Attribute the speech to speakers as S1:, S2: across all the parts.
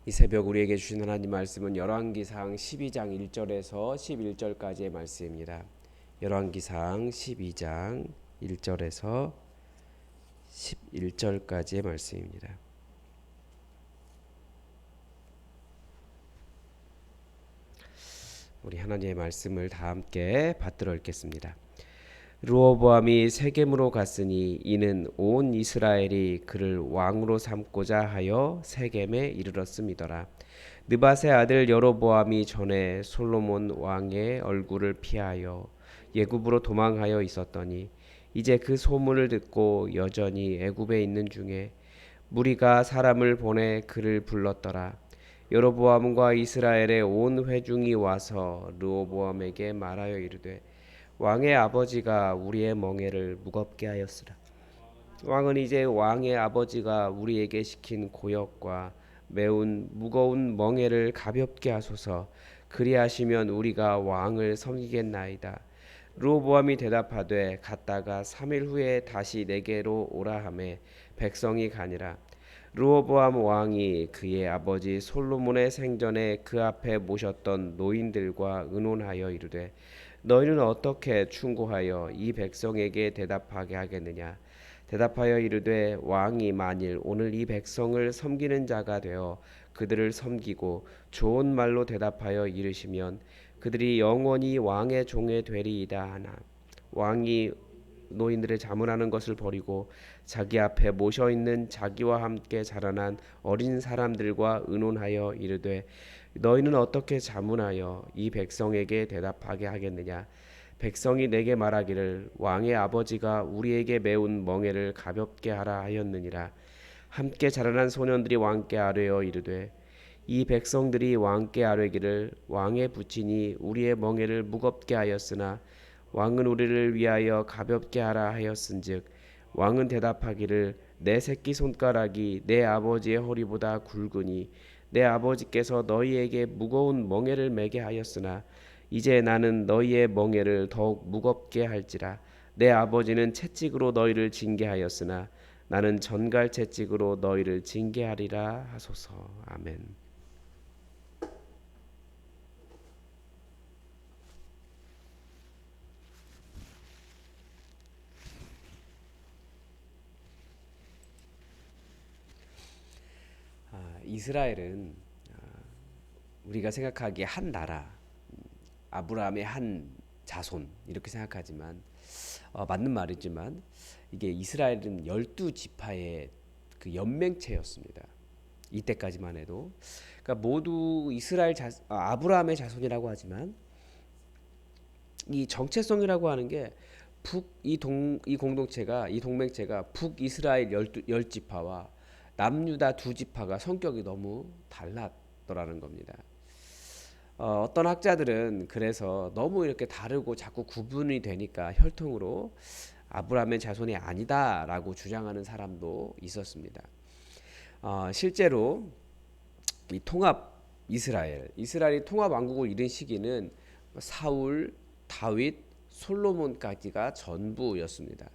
S1: 이 새벽 우리에게 주신 하나님 말씀은 열왕기상 12장 1절에서 11절까지의 말씀입니다. 열왕기상 12장 1절에서 11절까지의 말씀입니다. 우리 하나님의 말씀을 다 함께 받들어 읽겠습니다. 르호보암이 세겜으로 갔으니 이는 온 이스라엘이 그를 왕으로 삼고자 하여 세겜에 이르렀음이더라. 느밧의 아들 여로보암이 전에 솔로몬 왕의 얼굴을 피하여 예굽으로 도망하여 있었더니 이제 그 소문을 듣고 여전히 애굽에 있는 중에 무리가 사람을 보내 그를 불렀더라. 여로보암과 이스라엘의 온 회중이 와서 르호보암에게 말하여 이르되 왕의 아버지가 우리의 멍에를 무겁게 하였으라. 왕은 이제 왕의 아버지가 우리에게 시킨 고역과 매운 무거운 멍에를 가볍게 하소서. 그리하시면 우리가 왕을 섬기겠나이다. 르호보암이 대답하되 갔다가 3일 후에 다시 내게로 오라 하매 백성이 가니라. 르호보암 왕이 그의 아버지 솔로몬의 생전에 그 앞에 모셨던 노인들과 의논하여 이르되 너희는 어떻게 충고하여 이 백성에게 대답하게 하겠느냐. 대답하여 이르되 왕이 만일 오늘 이 백성을 섬기는 자가 되어 그들을 섬기고 좋은 말로 대답하여 이르시면 그들이 영원히 왕의 종에 되리이다 하나 왕이 노인들의 자문하는 것을 버리고 자기 앞에 모셔 있는 자기와 함께 자라난 어린 사람들과 의논하여 이르되 너희는 어떻게 자문하여 이 백성에게 대답하게 하겠느냐. 백성이 내게 말하기를 왕의 아버지가 우리에게 매운 멍에를 가볍게 하라 하였느니라. 함께 자라난 소년들이 왕께 아뢰어 이르되 이 백성들이 왕께 아뢰기를 왕의 부친이 우리의 멍에를 무겁게 하였으나 왕은 우리를 위하여 가볍게 하라 하였은즉 왕은 대답하기를 내 새끼 손가락이 내 아버지의 허리보다 굵으니 내 아버지께서 너희에게 무거운 멍에를 매게 하였으나 이제 나는 너희의 멍에를 더욱 무겁게 할지라. 내 아버지는 채찍으로 너희를 징계하였으나 나는 전갈 채찍으로 너희를 징계하리라 하소서. 아멘. 이스라엘은 우리가 생각하기에 한 나라, 아브라함의 한 자손 이렇게 생각하지만 맞는 말이지만 이게 이스라엘은 12지파의 그 연맹체였습니다. 이때까지만 해도 그러니까 모두 아브라함의 자손이라고 하지만 이 정체성이라고 하는 게 이 공동체가 이 동맹체가 북이스라엘 10지파와 남유다 2지파가 성격이 너무 달랐더라는 겁니다. 어떤 학자들은 그래서 너무 이렇게 다르고 자꾸 구분이 되니까 혈통으로 아브라함의 자손이 아니다라고 주장하는 사람도 있었습니다. 실제로 이 이스라엘이 통합 왕국을 이룬 시기는 사울, 다윗, 솔로몬까지가 전부였습니다.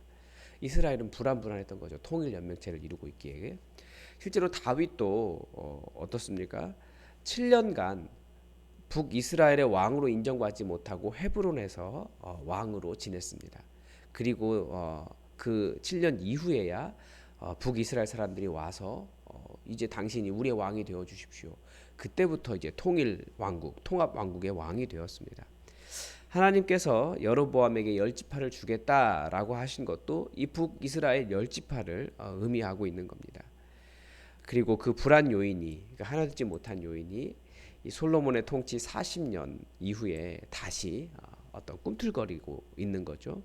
S1: 이스라엘은 불안불안했던 거죠. 통일 연맹체를 이루고 있기에. 실제로 다윗도 어떻습니까? 7년간 북이스라엘의 왕으로 인정받지 못하고 헤브론에서 왕으로 지냈습니다. 그리고 그 7년 이후에야 북이스라엘 사람들이 와서 이제 당신이 우리의 왕이 되어 주십시오. 그때부터 이제 통합 왕국의 왕이 되었습니다. 하나님께서 여로보암에게 10지파를 주겠다라고 하신 것도 이 북이스라엘 10지파를 의미하고 있는 겁니다. 그리고 그 불안 요인이 그러니까 하나 듣지 못한 요인이 이 솔로몬의 통치 40년 이후에 다시 어떤 꿈틀거리고 있는 거죠.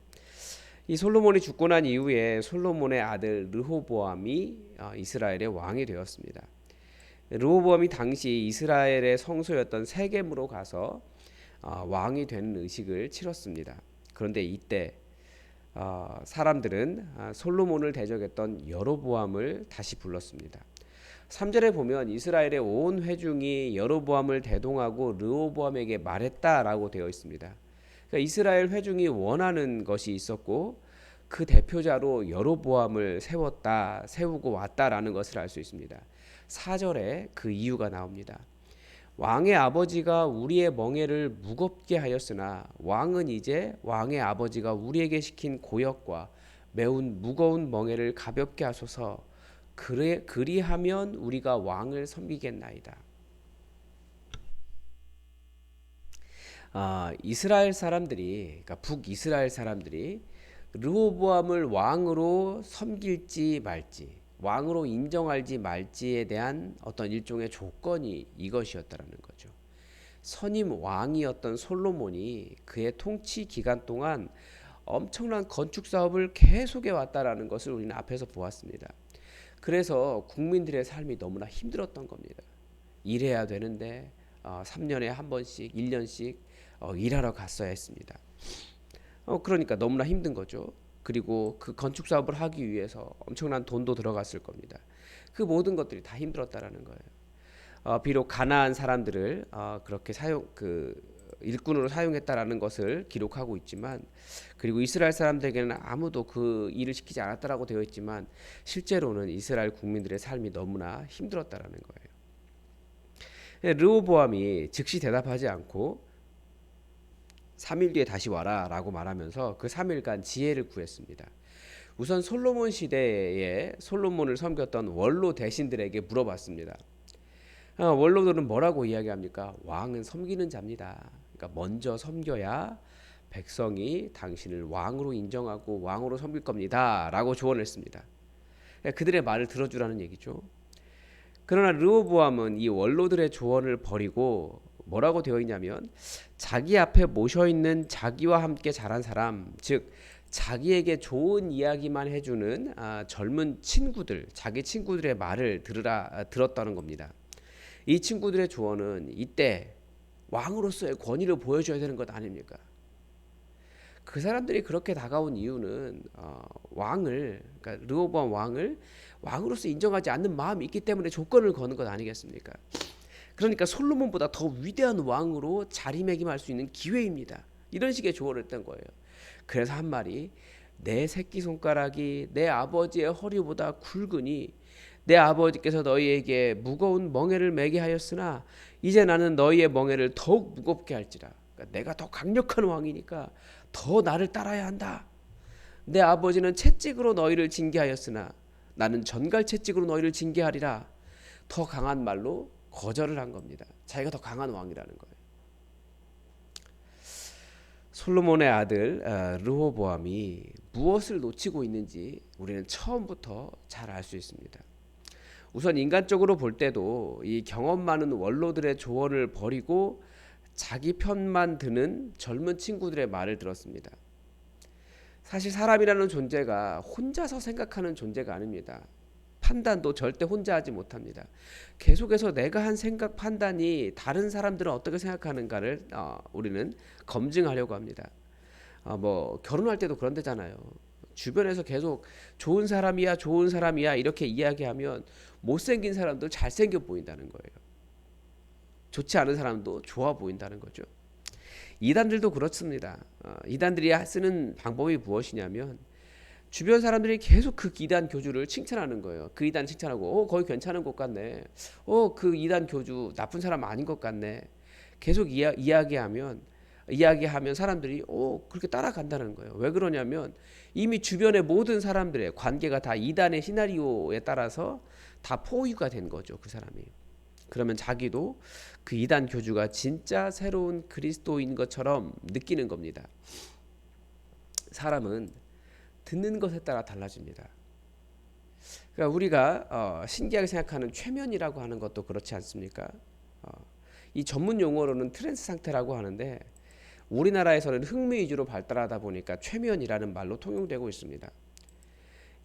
S1: 이 솔로몬이 죽고 난 이후에 솔로몬의 아들 르호보암이 이스라엘의 왕이 되었습니다. 르호보암이 당시 이스라엘의 성소였던 세겜으로 가서 왕이 되는 의식을 치렀습니다. 그런데 이때 사람들은 솔로몬을 대적했던 여로보암을 다시 불렀습니다. 3절에 보면 이스라엘의 온 회중이 여로보암을 대동하고 르호보암에게 말했다라고 되어 있습니다. 그러니까 이스라엘 회중이 원하는 것이 있었고 그 대표자로 여로보암을 세우고 왔다라는 것을 알 수 있습니다. 4절에 그 이유가 나옵니다. 왕의 아버지가 우리의 멍에를 무겁게 하였으나 왕은 이제 왕의 아버지가 우리에게 시킨 고역과 매운 무거운 멍에를 가볍게 하소서. 그리하면 우리가 왕을 섬기겠나이다. 이스라엘 사람들이, 그러니까 북이스라엘 사람들이 르호보암을 왕으로 섬길지 말지, 왕으로 인정할지 말지에 대한 어떤 일종의 조건이 이것이었다라는 거죠. 선임 왕이었던 솔로몬이 그의 통치 기간 동안 엄청난 건축 사업을 계속해 왔다라는 것을 우리는 앞에서 보았습니다. 그래서 국민들의 삶이 너무나 힘들었던 겁니다. 일해야 되는데 3년에 한 번씩, 1년씩 일하러 갔어야 했습니다. 그러니까 너무나 힘든 거죠. 그리고 그 건축 사업을 하기 위해서 엄청난 돈도 들어갔을 겁니다. 그 모든 것들이 다 힘들었다라는 거예요. 비록 가나안 사람들을 그렇게 일꾼으로 사용했다라는 것을 기록하고 있지만, 그리고 이스라엘 사람들에게는 아무도 그 일을 시키지 않았다라고 되어 있지만, 실제로는 이스라엘 국민들의 삶이 너무나 힘들었다라는 거예요. 르호보암이 즉시 대답하지 않고 3일 뒤에 다시 와라 라고 말하면서 그 3일간 지혜를 구했습니다. 우선 솔로몬 시대에 솔로몬을 섬겼던 원로 대신들에게 물어봤습니다. 원로들은 뭐라고 이야기합니까? 왕은 섬기는 자입니다. 그러니까 먼저 섬겨야 백성이 당신을 왕으로 인정하고 왕으로 섬길 겁니다 라고 조언을 했습니다. 그들의 말을 들어주라는 얘기죠. 그러나 르호보암은 이 원로들의 조언을 버리고 뭐라고 되어 있냐면, 자기 앞에 모셔 있는 자기와 함께 자란 사람, 즉 자기에게 좋은 이야기만 해주는 젊은 친구들, 자기 친구들의 말을 들었다는 겁니다. 이 친구들의 조언은 이때 왕으로서의 권위를 보여줘야 되는 것 아닙니까? 그 사람들이 그렇게 다가온 이유는 그러니까 르호보암 왕을 왕으로서 인정하지 않는 마음이 있기 때문에 조건을 거는 것 아니겠습니까? 그러니까 솔로몬보다 더 위대한 왕으로 자리매김할 수 있는 기회입니다. 이런 식의 조언을 했던 거예요. 그래서 한 말이, 내 새끼손가락이 내 아버지의 허리보다 굵으니 내 아버지께서 너희에게 무거운 멍에를 매게 하였으나 이제 나는 너희의 멍에를 더욱 무겁게 할지라. 그러니까 내가 더 강력한 왕이니까 더 나를 따라야 한다. 내 아버지는 채찍으로 너희를 징계하였으나 나는 전갈 채찍으로 너희를 징계하리라. 더 강한 말로 거절을 한 겁니다. 자기가 더 강한 왕이라는 거예요. 솔로몬의 아들 르호보암이 무엇을 놓치고 있는지 우리는 처음부터 잘 알 수 있습니다. 우선 인간적으로 볼 때도 이 경험 많은 원로들의 조언을 버리고 자기 편만 드는 젊은 친구들의 말을 들었습니다. 사실 사람이라는 존재가 혼자서 생각하는 존재가 아닙니다. 판단도 절대 혼자 하지 못합니다. 계속해서 내가 한 생각, 판단이 다른 사람들은 어떻게 생각하는가를 우리는 검증하려고 합니다. 결혼할 때도 그런 데잖아요. 주변에서 계속 좋은 사람이야 이렇게 이야기하면 못생긴 사람도 잘생겨 보인다는 거예요. 좋지 않은 사람도 좋아 보인다는 거죠. 이단들도 그렇습니다. 이단들이 쓰는 방법이 무엇이냐면, 주변 사람들이 계속 그 이단 교주를 칭찬하는 거예요. 그 이단 칭찬하고, 거기 괜찮은 것 같네. 그 이단 교주 나쁜 사람 아닌 것 같네. 계속 이야기하면 사람들이 그렇게 따라간다는 거예요. 왜 그러냐면, 이미 주변의 모든 사람들의 관계가 다 이단의 시나리오에 따라서 다 포유가 된 거죠, 그 사람이. 그러면 자기도 그 이단 교주가 진짜 새로운 그리스도인 것처럼 느끼는 겁니다. 사람은 듣는 것에 따라 달라집니다. 그러니까 우리가 신기하게 생각하는 최면이라고 하는 것도 그렇지 않습니까? 이 전문 용어로는 트랜스 상태라고 하는데, 우리나라에서는 흥미 위주로 발달하다 보니까 최면이라는 말로 통용되고 있습니다.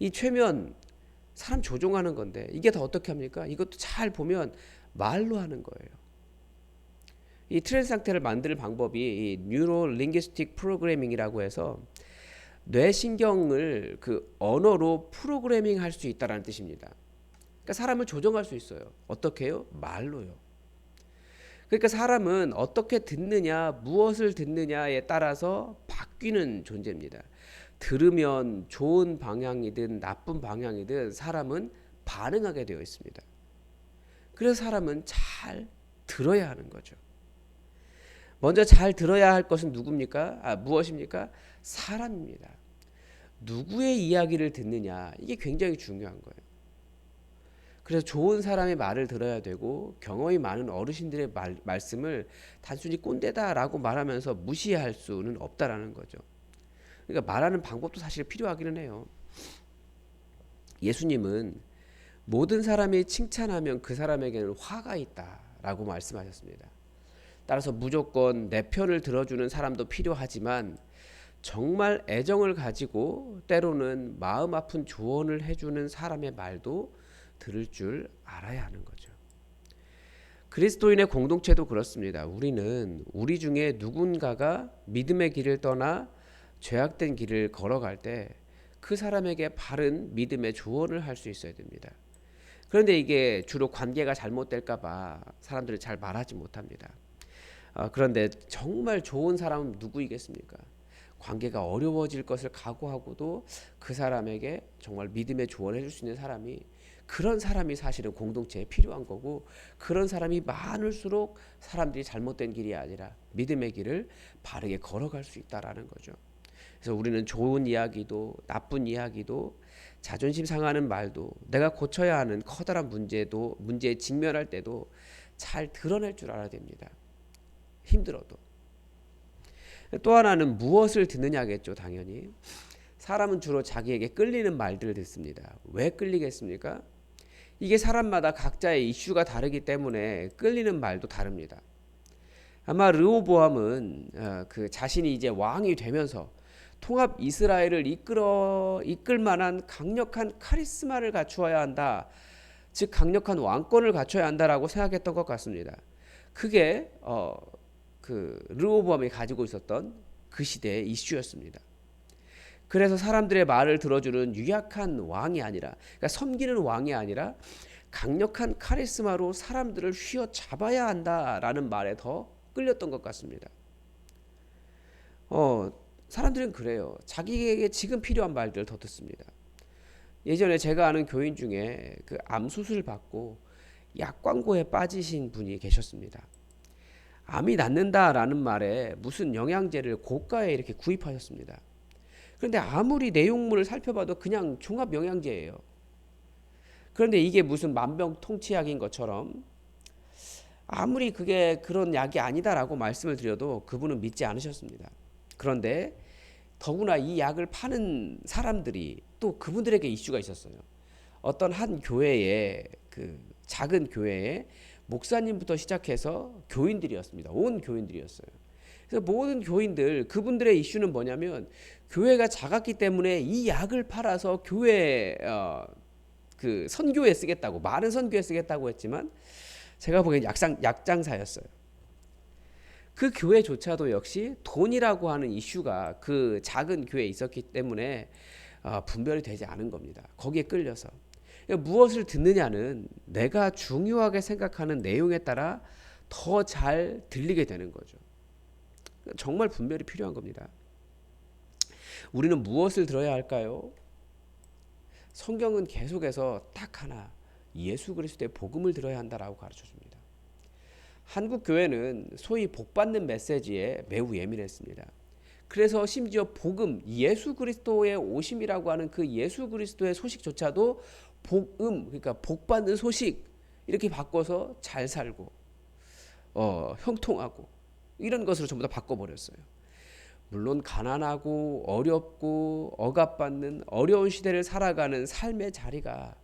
S1: 이 최면, 사람 조종하는 건데 이게 더 어떻게 합니까? 이것도 잘 보면 말로 하는 거예요. 이 트랜스 상태를 만들 방법이 이 뉴로 링귀스틱 프로그래밍이라고 해서 뇌신경을 그 언어로 프로그래밍 할 수 있다는 뜻입니다. 그러니까 사람을 조종할 수 있어요. 어떻게 해요? 말로요. 그러니까 사람은 어떻게 듣느냐, 무엇을 듣느냐에 따라서 바뀌는 존재입니다. 들으면 좋은 방향이든 나쁜 방향이든 사람은 반응하게 되어 있습니다. 그래서 사람은 잘 들어야 하는 거죠. 먼저 잘 들어야 할 것은 누굽니까? 무엇입니까? 사람입니다. 누구의 이야기를 듣느냐, 이게 굉장히 중요한 거예요. 그래서 좋은 사람의 말을 들어야 되고, 경험이 많은 어르신들의 말씀을 단순히 꼰대다라고 말하면서 무시할 수는 없다라는 거죠. 그러니까 말하는 방법도 사실 필요하기는 해요. 예수님은 모든 사람이 칭찬하면 그 사람에게는 화가 있다라고 말씀하셨습니다. 따라서 무조건 내 편을 들어주는 사람도 필요하지만, 정말 애정을 가지고 때로는 마음 아픈 조언을 해주는 사람의 말도 들을 줄 알아야 하는 거죠. 그리스도인의 공동체도 그렇습니다. 우리는 우리 중에 누군가가 믿음의 길을 떠나 죄악된 길을 걸어갈 때 그 사람에게 바른 믿음의 조언을 할 수 있어야 됩니다. 그런데 이게 주로 관계가 잘못될까 봐 사람들이 잘 말하지 못합니다. 그런데 정말 좋은 사람은 누구이겠습니까? 관계가 어려워질 것을 각오하고도 그 사람에게 정말 믿음의 조언을 해줄 수 있는 사람이, 그런 사람이 사실은 공동체에 필요한 거고, 그런 사람이 많을수록 사람들이 잘못된 길이 아니라 믿음의 길을 바르게 걸어갈 수 있다라는 거죠. 그래서 우리는 좋은 이야기도 나쁜 이야기도 자존심 상하는 말도 내가 고쳐야 하는 커다란 문제에 직면할 때도 잘 드러낼 줄 알아야 됩니다. 힘들어도. 또 하나는 무엇을 듣느냐겠죠. 당연히 사람은 주로 자기에게 끌리는 말들을 듣습니다. 왜 끌리겠습니까? 이게 사람마다 각자의 이슈가 다르기 때문에 끌리는 말도 다릅니다. 아마 르호보암은 그 자신이 이제 왕이 되면서 통합 이스라엘을 이끌 만한 강력한 카리스마를 갖추어야 한다, 즉 강력한 왕권을 갖춰야 한다라고 생각했던 것 같습니다. 그게 그 르호보암이 가지고 있었던 그 시대의 이슈였습니다. 그래서 사람들의 말을 들어주는 유약한 왕이 아니라, 그러니까 섬기는 왕이 아니라 강력한 카리스마로 사람들을 휘어잡아야 한다라는 말에 더 끌렸던 것 같습니다. 사람들은 그래요. 자기에게 지금 필요한 말들을 더 듣습니다. 예전에 제가 아는 교인 중에 그 암 수술 받고 약 광고에 빠지신 분이 계셨습니다. 암이 낫는다라는 말에 무슨 영양제를 고가에 이렇게 구입하셨습니다. 그런데 아무리 내용물을 살펴봐도 그냥 종합 영양제예요. 그런데 이게 무슨 만병통치약인 것처럼 아무리 그게 그런 약이 아니다라고 말씀을 드려도 그분은 믿지 않으셨습니다. 그런데 더구나 이 약을 파는 사람들이 또 그분들에게 이슈가 있었어요. 어떤 한 교회에, 그 작은 교회에 목사님부터 시작해서 교인들이었습니다. 온 교인들이었어요. 그래서 모든 교인들, 그분들의 이슈는 뭐냐면 교회가 작았기 때문에 이 약을 팔아서 교회 그 선교에 쓰겠다고, 많은 선교에 쓰겠다고 했지만 제가 보기엔 약장사였어요. 그 교회조차도 역시 돈이라고 하는 이슈가 그 작은 교회에 있었기 때문에 분별이 되지 않은 겁니다. 거기에 끌려서. 무엇을 듣느냐는 내가 중요하게 생각하는 내용에 따라 더 잘 들리게 되는 거죠. 정말 분별이 필요한 겁니다. 우리는 무엇을 들어야 할까요? 성경은 계속해서 딱 하나, 예수 그리스도의 복음을 들어야 한다라고 가르쳐줍니다. 한국 교회는 소위 복받는 메시지에 매우 예민했습니다. 그래서 심지어 복음, 예수 그리스도의 오심이라고 하는 그 예수 그리스도의 소식조차도 복음, 그러니까 복받는 소식 이렇게 바꿔서 잘 살고 형통하고 이런 것으로 전부 다 바꿔버렸어요. 물론 가난하고 어렵고 억압받는 어려운 시대를 살아가는 삶의 자리가,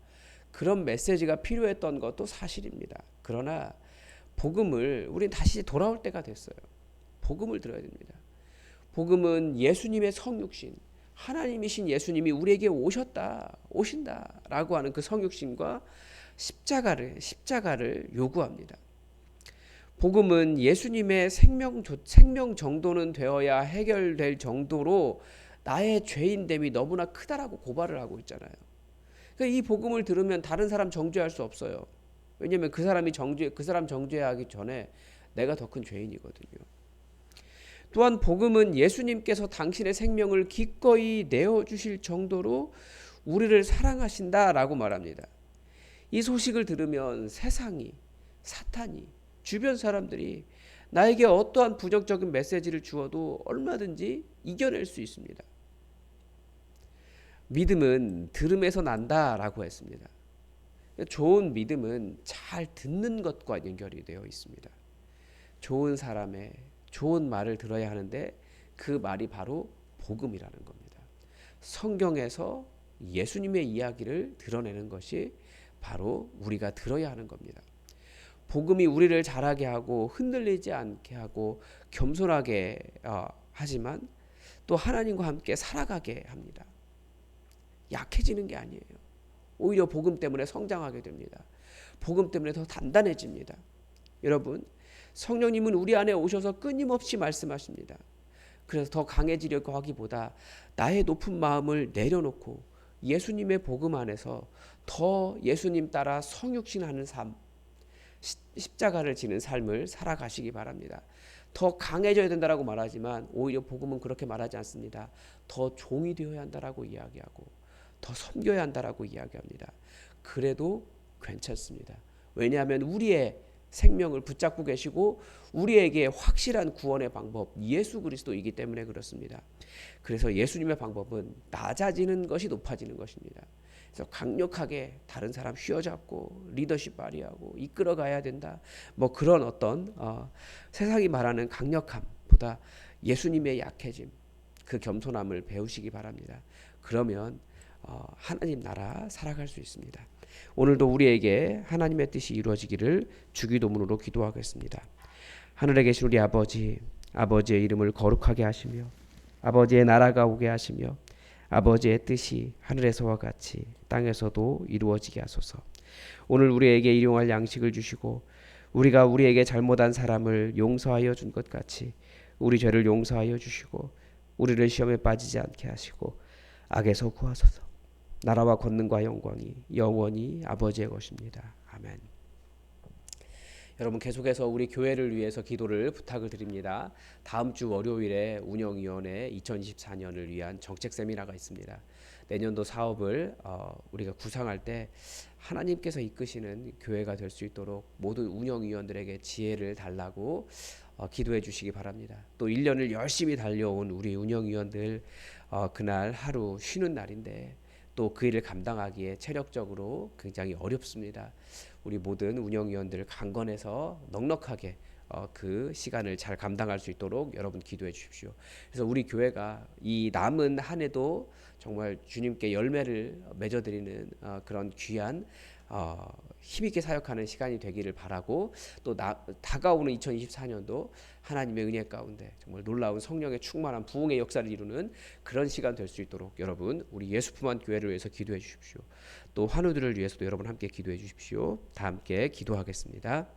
S1: 그런 메시지가 필요했던 것도 사실입니다. 그러나 복음을, 우린 다시 돌아올 때가 됐어요. 복음을 들어야 됩니다. 복음은 예수님의 성육신, 하나님이신 예수님이 우리에게 오신다라고 하는 그 성육신과 십자가를 요구합니다. 복음은 예수님의 생명 정도는 되어야 해결될 정도로 나의 죄인됨이 너무나 크다라고 고발을 하고 있잖아요. 그러니까 이 복음을 들으면 다른 사람 정죄할 수 없어요. 왜냐하면 그 사람 정죄하기 전에 내가 더 큰 죄인이거든요. 또한 복음은 예수님께서 당신의 생명을 기꺼이 내어주실 정도로 우리를 사랑하신다라고 말합니다. 이 소식을 들으면 세상이, 사탄이, 주변 사람들이 나에게 어떠한 부정적인 메시지를 주어도 얼마든지 이겨낼 수 있습니다. 믿음은 들음에서 난다라고 했습니다. 좋은 믿음은 잘 듣는 것과 연결이 되어 있습니다. 좋은 사람의 좋은 말을 들어야 하는데 그 말이 바로 복음이라는 겁니다. 성경에서 예수님의 이야기를 드러내는 것이 바로 우리가 들어야 하는 겁니다. 복음이 우리를 자라게 하고 흔들리지 않게 하고 겸손하게 하지만 또 하나님과 함께 살아가게 합니다. 약해지는 게 아니에요. 오히려 복음 때문에 성장하게 됩니다. 복음 때문에 더 단단해집니다. 여러분, 성령님은 우리 안에 오셔서 끊임없이 말씀하십니다. 그래서 더 강해지려고 하기보다 나의 높은 마음을 내려놓고 예수님의 복음 안에서 더 예수님 따라 성육신하는 삶, 십자가를 지는 삶을 살아가시기 바랍니다. 더 강해져야 된다라고 말하지만 오히려 복음은 그렇게 말하지 않습니다. 더 종이 되어야 한다라고 이야기하고 더 섬겨야 한다라고 이야기합니다. 그래도 괜찮습니다. 왜냐하면 우리의 생명을 붙잡고 계시고 우리에게 확실한 구원의 방법 예수 그리스도이기 때문에 그렇습니다. 그래서 예수님의 방법은 낮아지는 것이 높아지는 것입니다. 그래서 강력하게 다른 사람 휘어잡고 리더십 발휘하고 이끌어가야 된다. 뭐 그런 어떤 세상이 말하는 강력함보다 예수님의 약해짐, 그 겸손함을 배우시기 바랍니다. 그러면 하나님 나라 살아갈 수 있습니다. 오늘도 우리에게 하나님의 뜻이 이루어지기를 주기도문으로 기도하겠습니다. 하늘에 계신 우리 아버지, 아버지의 이름을 거룩하게 하시며 아버지의 나라가 오게 하시며 아버지의 뜻이 하늘에서와 같이 땅에서도 이루어지게 하소서. 오늘 우리에게 일용할 양식을 주시고 우리가 우리에게 잘못한 사람을 용서하여 준 것 같이 우리 죄를 용서하여 주시고 우리를 시험에 빠지지 않게 하시고 악에서 구하소서. 나라와 권능과 영광이 영원히 아버지의 것입니다. 아멘. 여러분 계속해서 우리 교회를 위해서 기도를 부탁을 드립니다. 다음 주 월요일에 운영위원회 2024년을 위한 정책 세미나가 있습니다. 내년도 사업을 우리가 구상할 때 하나님께서 이끄시는 교회가 될 수 있도록 모든 운영위원들에게 지혜를 달라고 기도해 주시기 바랍니다. 또 1년을 열심히 달려온 우리 운영위원들 그날 하루 쉬는 날인데 또 그 일을 감당하기에 체력적으로 굉장히 어렵습니다. 우리 모든 운영위원들을 강건해서 넉넉하게 그 시간을 잘 감당할 수 있도록 여러분 기도해 주십시오. 그래서 우리 교회가 이 남은 한 해도 정말 주님께 열매를 맺어드리는 그런 귀한 힘있게 사역하는 시간이 되기를 바라고 또 다가오는 2024년도 하나님의 은혜 가운데 정말 놀라운 성령의 충만한 부흥의 역사를 이루는 그런 시간 될 수 있도록 여러분 우리 예수 품한 교회를 위해서 기도해 주십시오. 또 환우들을 위해서도 여러분 함께 기도해 주십시오. 다 함께 기도하겠습니다.